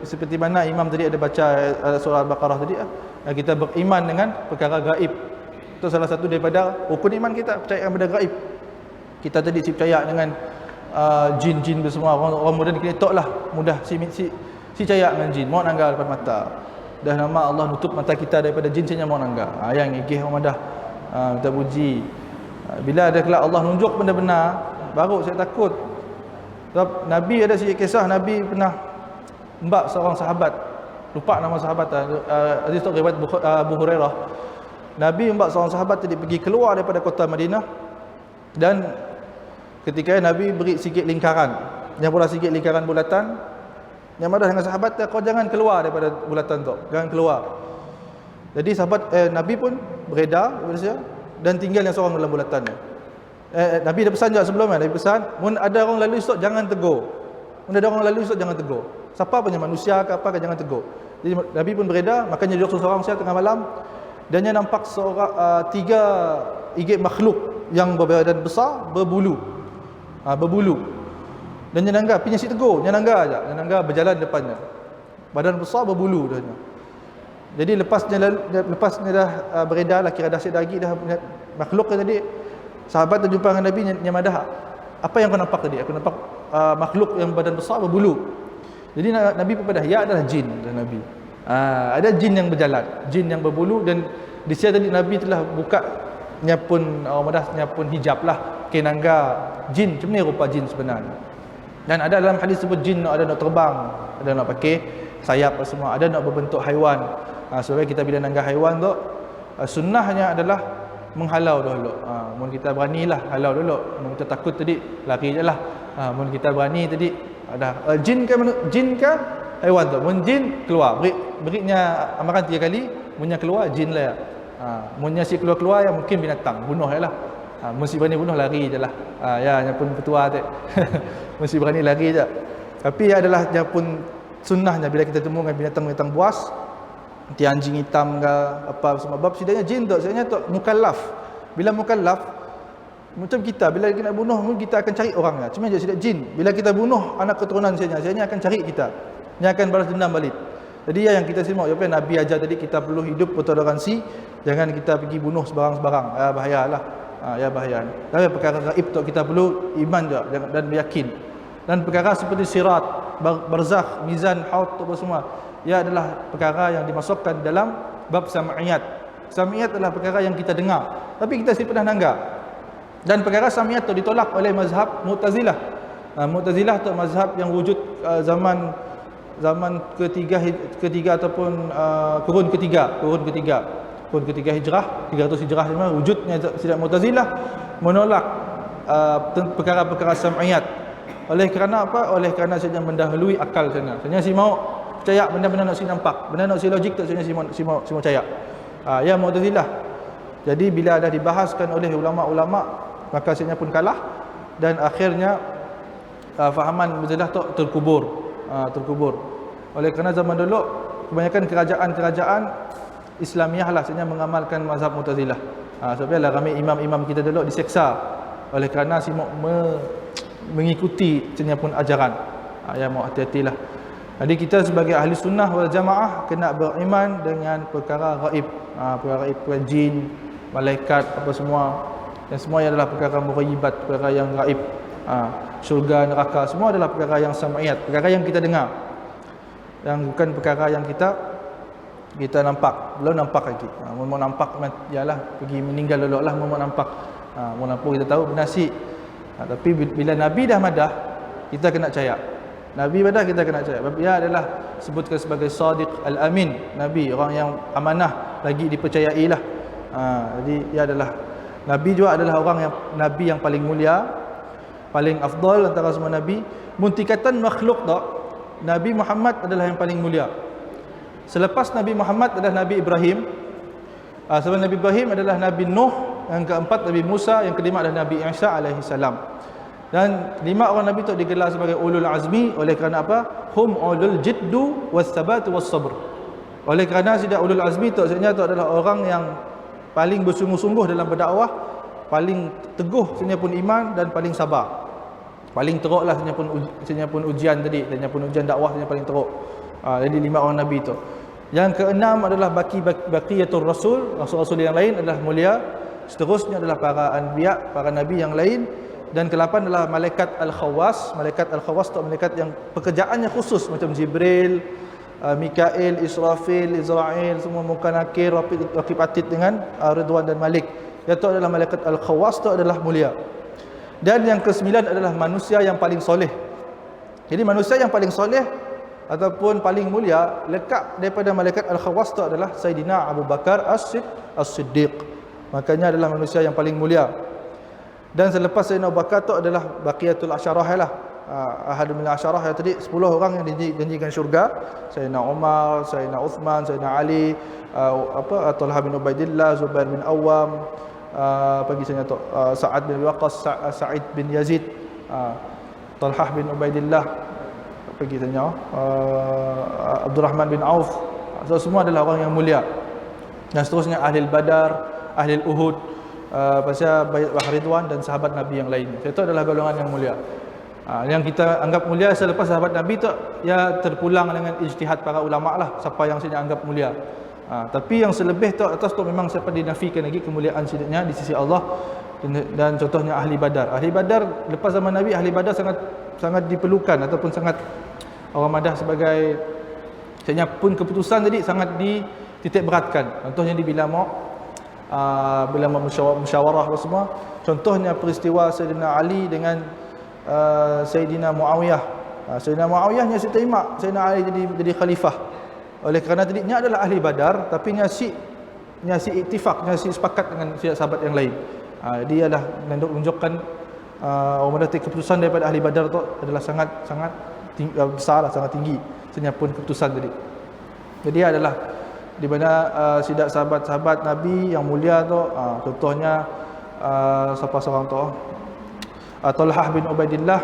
Seperti mana Imam tadi ada baca surah Al-Baqarah tadi, kita beriman dengan perkara gaib. Itu salah satu daripada rukun iman kita, percaya kepada gaib. Kita tadi percaya dengan jin-jin semua. Orang moden kita toklah mudah si percaya dengan jin, mau nanggal depan mata. Dah nama Allah nutup mata kita daripada jin saja mau nanggal. Yang igih orang dah minta puji. Bila ada kelak Allah nunjuk benda benar, baru saya takut. Sebab Nabi ada sikit kisah, Nabi pernah mbak seorang sahabat, lupa nama sahabat, hadis tu riwayat Abu Hurairah. Nabi mbak seorang sahabat tadi pergi keluar daripada kota Madinah, dan ketika Nabi beri sikit lingkaran, yang pula sikit lingkaran bulatan, yang marah dengan sahabat, kau jangan keluar daripada bulatan tu, jangan keluar. Jadi sahabat Nabi pun beredar dan tinggal yang seorang dalam bulatan ni. Nabi dah pesan juga sebelumnya, Nabi pesan, mun ada orang lalu esok jangan tegur. Mun ada orang lalu esok jangan tegur. Siapa punya manusia ke apa ke jangan tegur. Jadi Nabi pun beredar, makanya duduk seorang siang tengah malam, dan dia nampak seorang 3 igit makhluk yang berbadan besar, berbulu. Dan dia nangga, pergi nasi tegur, dia nangga aja. Dia nangga berjalan depannya. Badan besar berbulu dah. Jadi lepasnya dah beredar lah, kira dah asyik lagi dah makhluk tadi. Sahabat terjumpa dengan Nabi yang madah. Apa yang kau nampak tadi? Aku nampak makhluk yang badan besar berbulu. Jadi Nabi pun pada, ya adalah jin, dan Nabi. Ada jin yang berjalan, jin yang berbulu, dan di sini tadi Nabi telah buka nyapun nyapun hijab lah, kenangga jin, macam ni rupa jin sebenarnya. Dan ada dalam hadis sebut jin ada nak terbang, ada nak pakai sayap semua, ada nak berbentuk haiwan. Sebab kita bila nangga haiwan tu, sunnahnya adalah menghalau dulu. Mun kita beranilah halau dulu. Mun kita takut tadi lari jelah. Mun kita berani tadi ada jin ke haiwan tu. Mun jin keluar, berinya amaran 3 kali, munnya keluar jin lah. Munnya si keluar ya mungkin binatang, bunuh jelah. Mesti berani bunuh, lari jelah. Ya nyapun petua tu. Mesti berani lari je. Tapi adalah nyapun sunnahnya bila kita temu dengan binatang-binatang buas, nanti anjing hitam ke apa semua, bab sidanya jin tu, sebenarnya tu mukallaf. Bila mukallaf macam kita, bila kita nak bunuh kita akan cari orangnya. Cuma je sidak jin, bila kita bunuh anak keturunan sebenarnya akan cari kita, dia akan balas dendam balik. Jadi yang kita simak apa Nabi ajar tadi, kita perlu hidup bertoleransi, jangan kita pergi bunuh sebarang-sebarang. Bahayalah. Ya bahaya. Tapi perkara gaib tu kita perlu iman je dan yakin. Dan perkara seperti sirat, barzakh, mizan, haud tu semua, ia adalah perkara yang dimasukkan dalam bab sam'iyat. Sam'iyat adalah perkara yang kita dengar, tapi kita pernah nangga. Dan perkara sam'iyat tu ditolak oleh mazhab Mu'tazilah. Mu'tazilah tu mazhab yang wujud zaman ketiga ataupun kurun ketiga hijrah, 300 hijrah memang wujudnya sidang Mu'tazilah menolak perkara-perkara sam'iyat. Oleh kerana apa? Oleh kerana saja mendahului akal sana. Sebenarnya si mau percaya benda-benda nak si nampak, benda nak si logik tak, sebenarnya si mau percaya. Ya Mu'tazilah. Jadi bila dah dibahaskan oleh ulama-ulama, maka sebenarnya pun kalah, dan akhirnya fahaman Mu'tazilah tu terkubur. Oleh kerana zaman dulu kebanyakan kerajaan-kerajaan Islamiah lah sebenarnya mengamalkan mazhab Mu'tazilah. Sebabnya ramai imam-imam kita dulu diseksa oleh kerana si mau mengikuti sebenarnya pun ajaran. Ya mau hati-hatilah. Jadi kita sebagai ahli sunnah wal jamaah kena beriman dengan perkara gaib. Perkara gaib, jin, malaikat, apa semua, dan semua adalah perkara mughayyibat, perkara yang gaib. Syurga, neraka, semua adalah perkara yang sam'iyat, perkara yang kita dengar, yang bukan perkara yang kita nampak. Belum nampak lagi. Mau nampak yalah pergi meninggal dulu lah, mau nampak. Mau nampak kita tahu bernasib. Tapi bila Nabi dah madah, kita kena percaya. Nabi pada kita kena percaya. Dia adalah sebutkan sebagai Sadiq Al-Amin, Nabi, orang yang amanah, lagi dipercayai lah. Jadi dia adalah Nabi juga adalah orang yang Nabi yang paling mulia, paling afdal antara semua Nabi. Muntikatan makhluk tak, Nabi Muhammad adalah yang paling mulia. Selepas Nabi Muhammad adalah Nabi Ibrahim. Sebelum Nabi Ibrahim adalah Nabi Nuh, yang keempat Nabi Musa, yang kelima adalah Nabi Isa alaihi salam. Dan 5 orang Nabi itu digelar sebagai ulul azmi oleh kerana apa? Hum ulul jiddu was sabat was sabr. Oleh kerana sudah ulul azmi itu sebenarnya itu adalah orang yang paling bersungguh-sungguh dalam berdakwah, paling teguh sebenarnya pun iman, dan paling sabar. Paling teruklah sebenarnya pun ujian tadi, sebenarnya pun ujian dakwah sebenarnya paling teruk. Jadi 5 orang Nabi itu. Yang keenam adalah baqiyatul rasul, rasul-rasul yang lain adalah mulia. Seterusnya adalah para anbiya, para nabi yang lain. Dan ke-8 adalah malaikat al-khawas. Malaikat al-khawas itu malaikat yang pekerjaannya khusus, macam Jibril, Mikail, Israfil, Israel, semua Munkar Nakir, Raqib Atid dengan Ridwan dan Malik. Itu adalah malaikat al-khawas, itu adalah mulia. Dan yang ke-9 adalah manusia yang paling soleh. Jadi manusia yang paling soleh ataupun paling mulia lekat daripada malaikat al-khawas itu adalah Sayyidina Abu Bakar As-Siddiq. Makanya adalah manusia yang paling mulia. Dan selepas Sayyidina Abu Bakar itu adalah baqiyatul asyarah lah. Ahadun min asyarah yang tadi 10 orang yang dijanjikan syurga. Sayyidina Umar, Sayyidina Uthman, Sayyidina Ali, Talha bin Ubaidillah, Zubair bin Awam, bagi saya tu Sa'ad bin Waqqas, Sa'id bin Yazid, Talha bin Ubaidillah, bagi saya Abdurrahman bin Auf. So, semua adalah orang yang mulia. Dan seterusnya ahli Badar, ahli Uhud, pasal Bayat Ridwan dan sahabat Nabi yang lain. Itu adalah golongan yang mulia. Yang kita anggap mulia selepas sahabat Nabi tu, ya terpulang dengan ijtihad para ulama lah, siapa yang saya anggap mulia. Tapi yang selebih tu atas tu memang siapa dinafikan lagi kemuliaan sidiknya di sisi Allah. Dan contohnya ahli Badar. Ahli Badar lepas zaman Nabi, ahli Badar sangat diperlukan ataupun sangat orang madah sebagai sebenarnya pun keputusan tadi sangat dititik beratkan. Contohnya di bila musyawarah apa semua. Contohnya peristiwa Sayyidina Ali dengan Sayyidina Muawiyah. Sayyidina Muawiyah nya terima Sayyidina Ali jadi khalifah. Oleh kerana tadi nya adalah ahli Badar, tapi nya si iktifak, nya si sepakat dengan sahabat yang lain. Dia adalah menunjukkan orang mendapat keputusan daripada ahli Badar tu adalah sangat besar lah, sangat tinggi. Sebenarnya pun keputusan tadi. Jadi adalah di mana sidak sahabat-sahabat Nabi yang mulia tu, contohnya siapa seorang tu, Talha bin Ubaidillah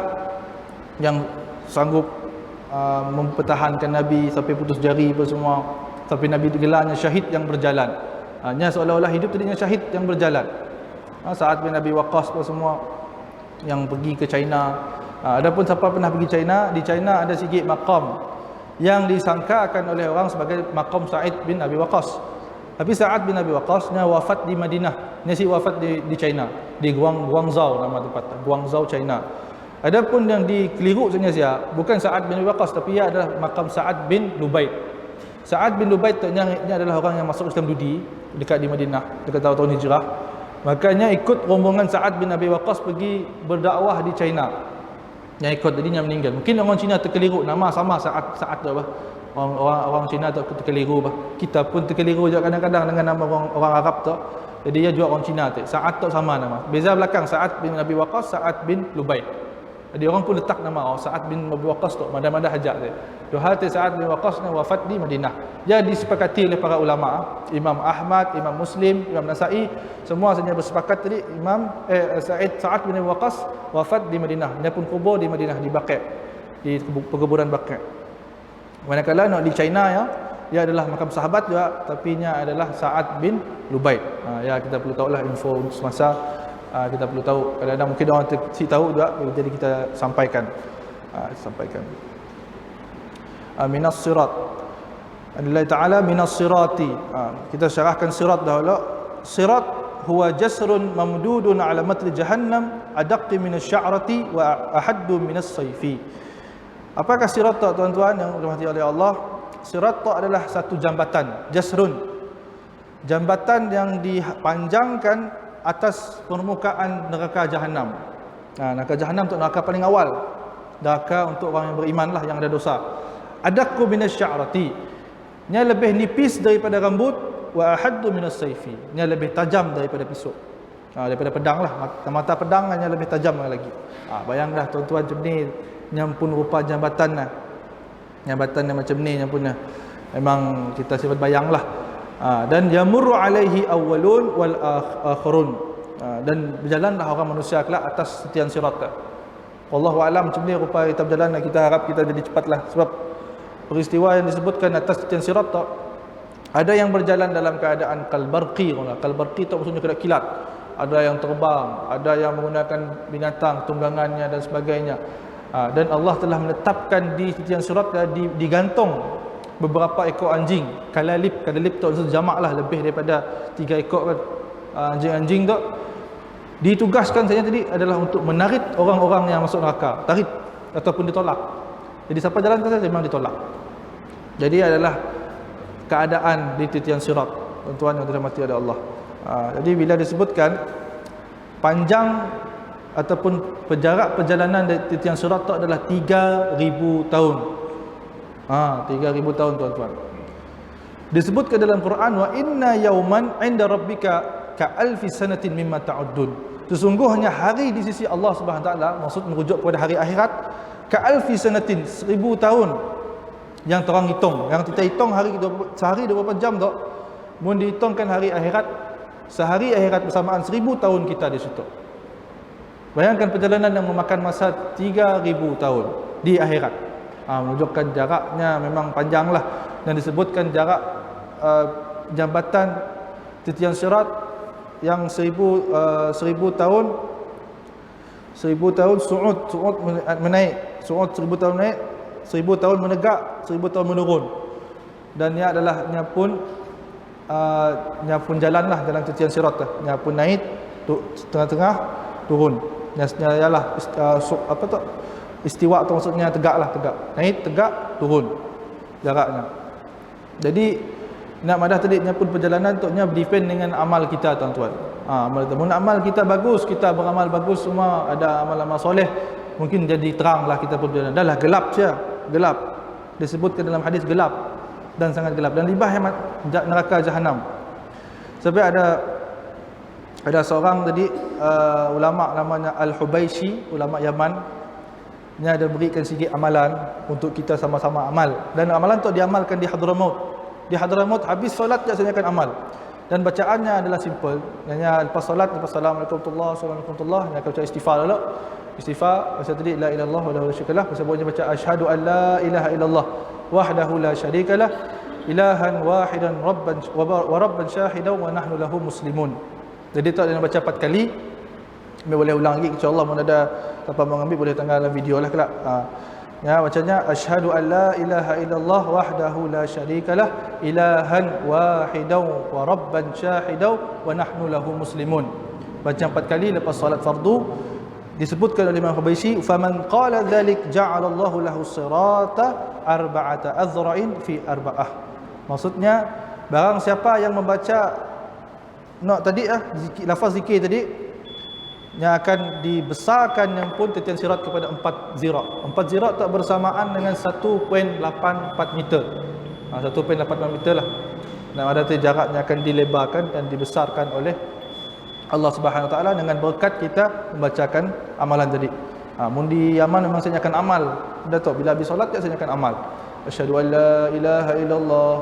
yang sanggup mempertahankan Nabi sampai putus jari apa semua, sampai Nabi digelarnya syahid yang berjalan. Nya seolah-olah hidup tadinya syahid yang berjalan. Sa'ad bin Abi Waqqas apa semua yang pergi ke China. Adapun siapa pernah pergi China, di China ada sikit maqam yang disangkakan oleh orang sebagai maqam Sa'id bin Abi Waqqas. Tapi Sa'ad bin Abi Waqqas nya wafat di Madinah. Nya si wafat di China, di Guangzhou nama tempat, Guangzhou China. Adapun yang dikeliru sebenarnya bukan Sa'ad bin Abi Waqqas, tapi ia adalah maqam Sa'ad bin Lubaid. Sa'ad bin Lubaid tu ini adalah orang yang masuk Islam dudi dekat di Madinah dekat tahun Hijrah. Makanya ikut rombongan Sa'ad bin Abi Waqqas pergi berdakwah di China. Yang ikut jadinya meninggal. Mungkin orang Cina terkeliru nama sama Sa'ad tu apa. Orang Cina tu terkeliru bah. Kita pun terkeliru juga kadang-kadang dengan nama orang Arab tu. Jadi dia juga orang Cina tu. Sa'ad tu sama nama. Beza belakang Sa'ad bin Abi Waqqas, Sa'ad bin Lubaid. Jadi orang pun letak nama Sa'ad bin Abi Waqqas tu, madah-madah hajat dia. Dua hal Sa'ad bin Waqqas ni wafat di Madinah. Dia disepakati oleh para ulama, Imam Ahmad, Imam Muslim, Imam Nasa'i, semua sebenarnya bersepakat tadi Sa'ad bin Abi Waqqas wafat di Madinah. Dia pun kubur di Madinah di Baqi', di perkuburan Baqi'. Manakala nak di China ya, dia adalah makam sahabat juga, tapi nya adalah Sa'ad bin Lubaid. Ya kita perlu tahulah info semasa. Kita perlu tahu, kadang-kadang mungkin orang tak tahu juga, jadi kita sampaikan. Minas sirat, Allah Ta'ala minas sirati. Kita syarahkan sirat dahulu. Sirat huwa jasrun mamdudun ala matli jahannam adaqqi minas sya'rati wa ahaddu minas sayfi. Apakah sirat tu tuan-tuan yang dirahmati oleh Allah? Sirat tu adalah satu jambatan, jasrun, jambatan yang dipanjangkan atas permukaan neraka Jahannam. Neraka Jahannam tu neraka paling awal. Neraka untuk orang yang beriman lah, yang ada dosa. Adaqqu minasy'arati, nya lebih nipis daripada rambut, wa ahaddu minas sayfi, nya lebih tajam daripada pisau. Daripada pedang lah, mata pedang hanya lebih tajam lagi. Bayanglah tuan-tuan, macam ni yang pun rupa jambatan lah. Jambatan yang macam ni yang pun memang kita sifat bayanglah. Dan yamurru alaihi awwalun wal akhirun, dan berjalanlah orang manusia kelak atas titian sirat. Wallahu alam, macam ni rupa kita berjalan, kita harap kita jadi cepatlah, sebab peristiwa yang disebutkan atas titian sirat tu, ada yang berjalan dalam keadaan kalbarqi. Kalbarqi tu maksudnya kena kilat. Ada yang terbang, ada yang menggunakan binatang tunggangannya dan sebagainya. Dan Allah telah menetapkan di titian sirat digantung beberapa ekor anjing. Kalalib tu maksud jamak lah, lebih daripada 3 ekor kan. Anjing-anjing tu ditugaskan saja tadi adalah untuk menarik orang-orang yang masuk neraka, tarik ataupun ditolak. Jadi siapa jalan tu saja memang ditolak. Jadi adalah keadaan di titian sirat, tuan-tuan yang dirahmati oleh Allah. Jadi bila disebutkan panjang ataupun jarak perjalanan dari titian sirat tu adalah 3,000 tahun. 3,000 tahun, tuan-tuan. Disebutkan dalam Quran, wa inna yauman 'inda rabbika ka'alfi sanatin mimma ta'uddun. Sesungguhnya hari di sisi Allah Subhanahu Wa Taala, maksud merujuk kepada hari akhirat, ka'alfi sanatin, 1000 tahun yang terang hitung. Yang kita hitung hari sehari 24 jam tu, mun dihitungkan hari akhirat, sehari akhirat bersamaan 1000 tahun kita di situ. Bayangkan perjalanan yang memakan masa 3,000 tahun di akhirat. Menunjukkan jaraknya memang panjang lah. Dan disebutkan jarak jambatan titian sirat yang 1000 tahun, 1000 tahun su'ud menaik, su'ud 1000 tahun naik, 1000 tahun menegak, 1000 tahun menurun. Dan ia adalah nya pun jalanlah dalam titian sirat, nya pun naik tengah-tengah turun. Ialah istiwa tu maksudnya tegaklah, tegak. Naik, tegak, turun jaraknya. Jadi nak madah tadi nya pun perjalanan tu nya depend dengan amal kita, tuan-tuan. Amal kita bagus, kita beramal bagus, semua ada amal-amal soleh, mungkin jadi teranglah kita pun berjalan. Dahlah gelap saja, gelap. Disebutkan dalam hadis gelap dan sangat gelap, dan libah neraka jahanam. Sampai ada seorang tadi ulama namanya Al-Hubayshi, ulama Yaman. Dia ada berikan sikit amalan untuk kita sama-sama amal, dan amalan tu diamalkan di Hadramaut. Di Hadramaut habis solat dia senyakan amal, dan bacaannya adalah simple. Hanya lepas solat, lepas assalamualaikum warahmatullahi wabarakatuh, dia akan baca istighfar dulu. Istighfar masa tadi la ilaha illallah wa la syarika lah, masa boleh baca asyhadu an la ilaha illallah wahdahu la syarikalah ilahan wahidan rabban wa rabban syahidan wa nahnu lahu muslimun. Jadi tu dia baca 4 kali. Boleh ulang lagi insya-Allah, mun ada siapa mau ambil boleh tanggal dalam video lah kelak. Ya, bacanya asyhadu an la ilaha illallah wahdahu la syarikalah ilahan wahidan wa rabban syahidan wa nahnu lahu muslimun. Baca 4 kali lepas solat fardu. Disebutkan oleh Imam Hubayshi, faman qala dzalik ja'ala Allahu lahu sirata arba'ata azra'in fi arba'ah. Maksudnya barang siapa yang membaca tadi lafaz zikir tadi, yang akan dibesarkan yang pun titian sirat kepada 4 zira'. 4 zira' tak bersamaan dengan 1.84 meter. 1.84 meter lah. Dan ada jaraknya akan dilebarkan dan dibesarkan oleh Allah Subhanahu Wa Taala dengan berkat kita membacakan amalan tadi. Mun di Yaman memang saya akan amal. Dah tahu bila habis solat saya akan amal. Asyhadu an la ilaha illallah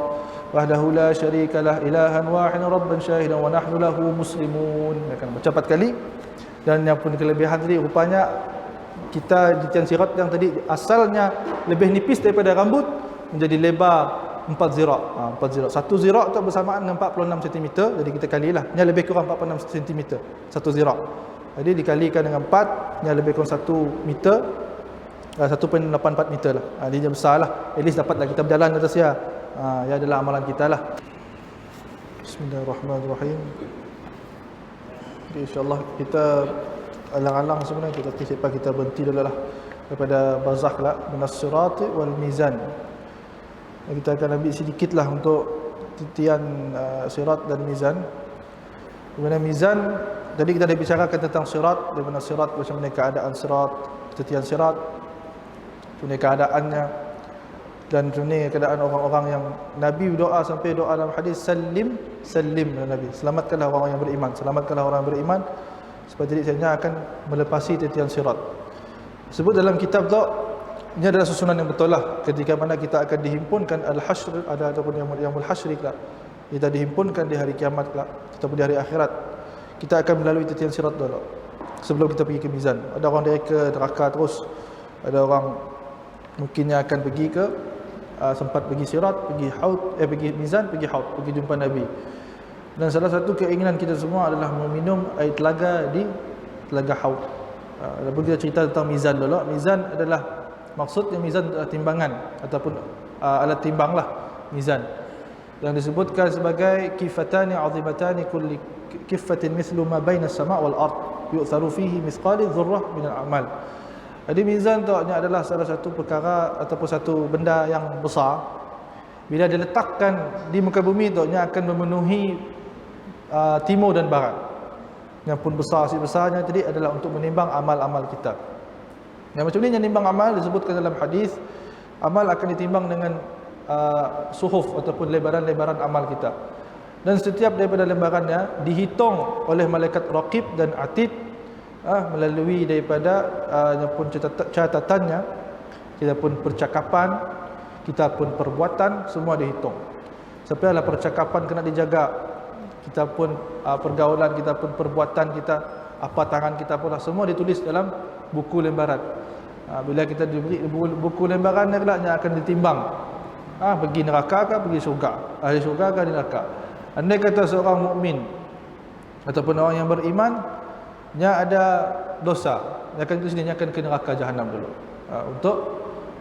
wahdahu la syarikalah ilahan wahidan rabban syahidan wa nahnu lahu muslimun. Akan baca 4 kali. Dan yang pun kelebihan tadi, rupanya kita di titian sirat yang tadi asalnya lebih nipis daripada rambut menjadi lebar 4 zira'. 4 zira'. 1 zira' tu bersamaan dengan 46 cm. Jadi kita kalilah. Ini lebih kurang 46 cm 1 zira'. Jadi dikalikan dengan 4, yang lebih kurang 1 meter. 1.84 meter lah. Dia besar lah. At least dapatlah kita berjalan atas dia. Ia adalah amalan kita lah. Bismillahirrahmanirrahim. InsyaAllah kita alang-alang sebenarnya kita berhenti dulu lah daripada barzakh lah, minas sirat wal mizan. Kita akan ambil sedikit lah untuk titian sirat dan mizan. Dimana mizan tadi kita dah bicarakan tentang sirat, di mana sirat macam mana keadaan sirat, titian sirat. Punya keadaannya. Dan ini keadaan orang-orang yang Nabi berdoa sampai doa dalam hadis, salim Nabi, selamatkanlah orang yang beriman, selamatkanlah orang yang beriman, supaya tidak saya akan melepasi titian sirat. Sebut dalam kitab tu, ini adalah susunan yang betul lah. Ketika mana kita akan dihimpunkan al-hashr, ada ataupun yang al-hashr kelak, kita dihimpunkan di hari kiamat kelak, ataupun di hari akhirat, kita akan melalui titian sirat dulu sebelum kita pergi ke mizan. Ada orang dari ke neraka terus, ada orang mungkinnya akan pergi ke sempat pergi sirat, pergi haud, pergi mizan, pergi haud, pergi jumpa Nabi. Dan salah satu keinginan kita semua adalah meminum air telaga di telaga haud. Walaupun kita cerita tentang mizan dulu, mizan adalah maksudnya mizan adalah timbangan ataupun alat timbang lah, mizan yang disebutkan sebagai kifatani azimatani, kulli kifatin mithlu ma baina as-sama' wal ard yu'tharu fihi mithqali dzurrah min al-a'mal. Jadi mizan tu adalah salah satu perkara ataupun satu benda yang besar. Bila diletakkan di muka bumi tu akan memenuhi timur dan barat. Yang pun besar si besarnya tadi adalah untuk menimbang amal-amal kita. Yang macam ni yang nimbang amal disebutkan dalam hadis, amal akan ditimbang dengan suhuf ataupun lebaran-lebaran amal kita. Dan setiap daripada lembarannya dihitung oleh malaikat raqib dan atid melalui daripada yang pun catatannya, kita pun percakapan, kita pun perbuatan, semua dihitung. Sampai lah percakapan kena dijaga, kita pun pergaulan kita pun, perbuatan kita, apa tangan kita pun semua ditulis dalam buku lembaran. Bila kita diberi buku lembaran ni kelak akan ditimbang, pergi neraka ke pergi syurga, ahli syurga ke ahli neraka. Andai kata seorang mukmin ataupun orang yang beriman nya ada dosa, dia akan tulis dia akan ke neraka jahanam dulu untuk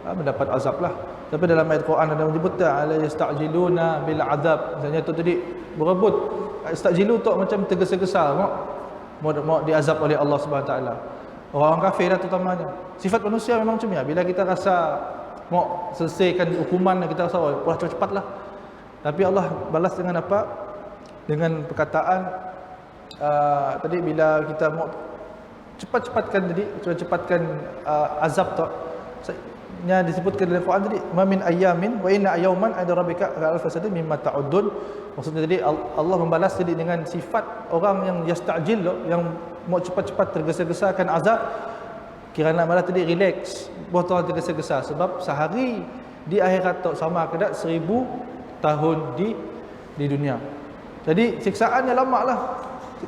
mendapat azab lah. Tapi dalam ayat Quran ada menyebut ala yasta'jiluna bil azab, misalnya tu tadi berebut, istajilu tu macam tergesa-gesa mau diazab oleh Allah Subhanahu taala. Orang kafir lah terutamanya. Sifat manusia memang macam ni. Bila kita rasa mau selesaikan hukuman, kita rasa cepat-cepatlah. Tapi Allah balas dengan apa? Dengan perkataan tadi bila kita mau cepatkan azab tu, yang disebutkan dalam Quran tadi, mamin ayamin wa inna ayyaman ada rabbika alf sanatin mimma ta'udun. Maksudnya tadi Allah membalas tadi dengan sifat orang yang yasta'jil, yang mau cepat-cepat tergesa-gesakan azab. Kirana malah tadi relax, buat orang tergesa-gesa sebab sehari di akhirat tu sama kedak 1000 tahun di dunia. Jadi siksaannya lama lah,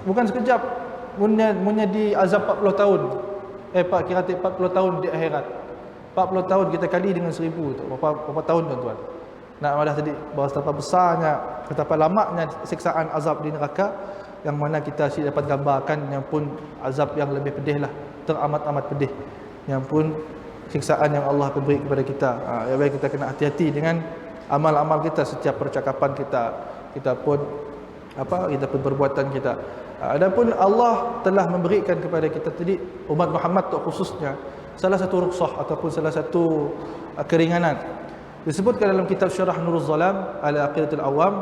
bukan sekejap. Munnya di azab 40 tahun. Kira 40 tahun di akhirat. 40 tahun kita kali dengan 1000 tu. Berapa tahun tuan-tuan? Nak malah tadi betapa besarnya, betapa lamanya siksaan azab di neraka, yang mana kita dapat gambarkan yang pun azab yang lebih pedih lah, teramat-amat pedih, yang pun siksaan yang Allah akan beri kepada kita. Ya baik, kita kena hati-hati dengan amal-amal kita, setiap percakapan kita pun perbuatan kita. Adapun Allah telah memberikan kepada kita tadi, umat Muhammad tu khususnya, salah satu rukhsah ataupun salah satu keringanan. Disebutkan dalam kitab Syarah Nurul Zalam ala Aqidatul Awam,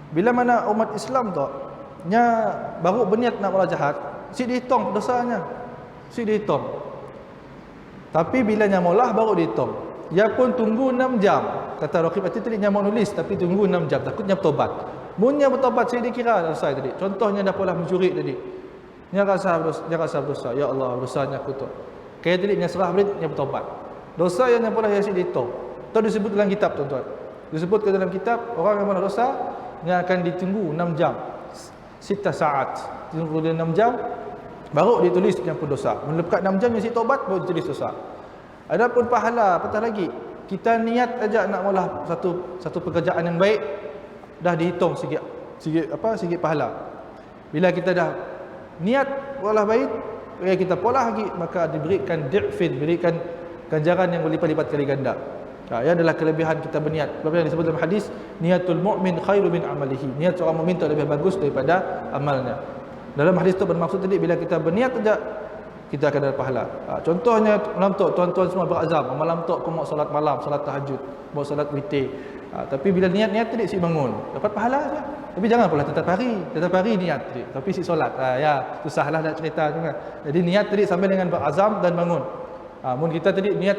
bila mana umat Islam tu nya baru berniat nak buat jahat, si dihitung dosanya, si dihitung. Tapi bila nya maulah baru dihitung. Dia pun tunggu 6 jam. Kata Raqib tadi nya mau nulis tapi tunggu 6 jam, takutnya bertobat. Munnya bertobat saya dikira dah selesai tadi. Contohnya dah pula mencuri tadi. Nya rasa berdosa, ya Allah dosanya aku tu. Kayak tadi nya serah balik, nya bertobat. Dosa yang pula yang si dihitung. Itu disebut dalam kitab tuan-tuan. Disebutkan dalam kitab orang yang mana dosa nya akan ditunggu 6 jam. 6 saat. Tunggu 6 jam baru ditulis yang pun dosa. Melekat 6 jam yang si taubat baru ditulis dosa. Adapun pahala, apatah lagi, kita niat aja nak mula satu pekerjaan yang baik, dah dihitung sikit pahala. Bila kita dah niat buatlah baik, kita pola lagi, maka diberikan di'fin, diberikan ganjaran yang berlipat-lipat kali ganda. Ia adalah kelebihan kita berniat. Sebab yang disebut dalam hadis, niatul mu'min khairu min amalihi. Niat seorang mukmin itu lebih bagus daripada amalnya. Dalam hadis itu bermaksud tadi, bila kita berniat saja, kita akan dapat pahala. Contohnya malam tu tuan-tuan semua berazam, malam tu aku mau solat malam, solat tahajud, mau solat witir. Tapi bila niat tadi si bangun, dapat pahala saja. Tapi jangan pula tetap hari niat tadi, tapi si solat. Ya, susahlah nak cerita juga. Jadi niat tadi sampai dengan berazam dan bangun. Mun kita tadi niat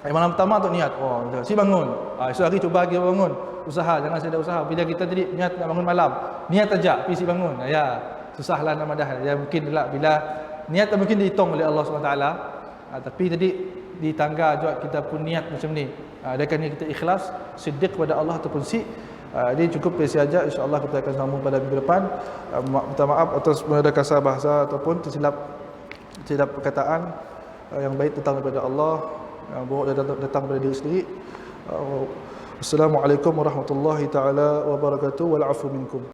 Malam pertama tu niat, oh si bangun. Esok hari cuba lagi bangun. Usaha, jangan saya ada usaha. Bila kita tadi niat nak bangun malam, niat aja pergi si bangun. Ya, susahlah nama dah. Ya mungkin lah bila niat mungkin dihitung oleh Allah SWT. Tapi tadi di tangga juga kita pun niat macam ni. Adakah ni kita ikhlas, siddiq pada Allah ataupun si. Ini cukup dari saja. InsyaAllah kita akan sambung pada minggu depan. Minta maaf atas ada kasar bahasa ataupun tersilap perkataan. Yang baik datang daripada Allah, yang buruk datang daripada diri sendiri. Assalamualaikum warahmatullahi taala wabarakatuh. Wal afu minkum.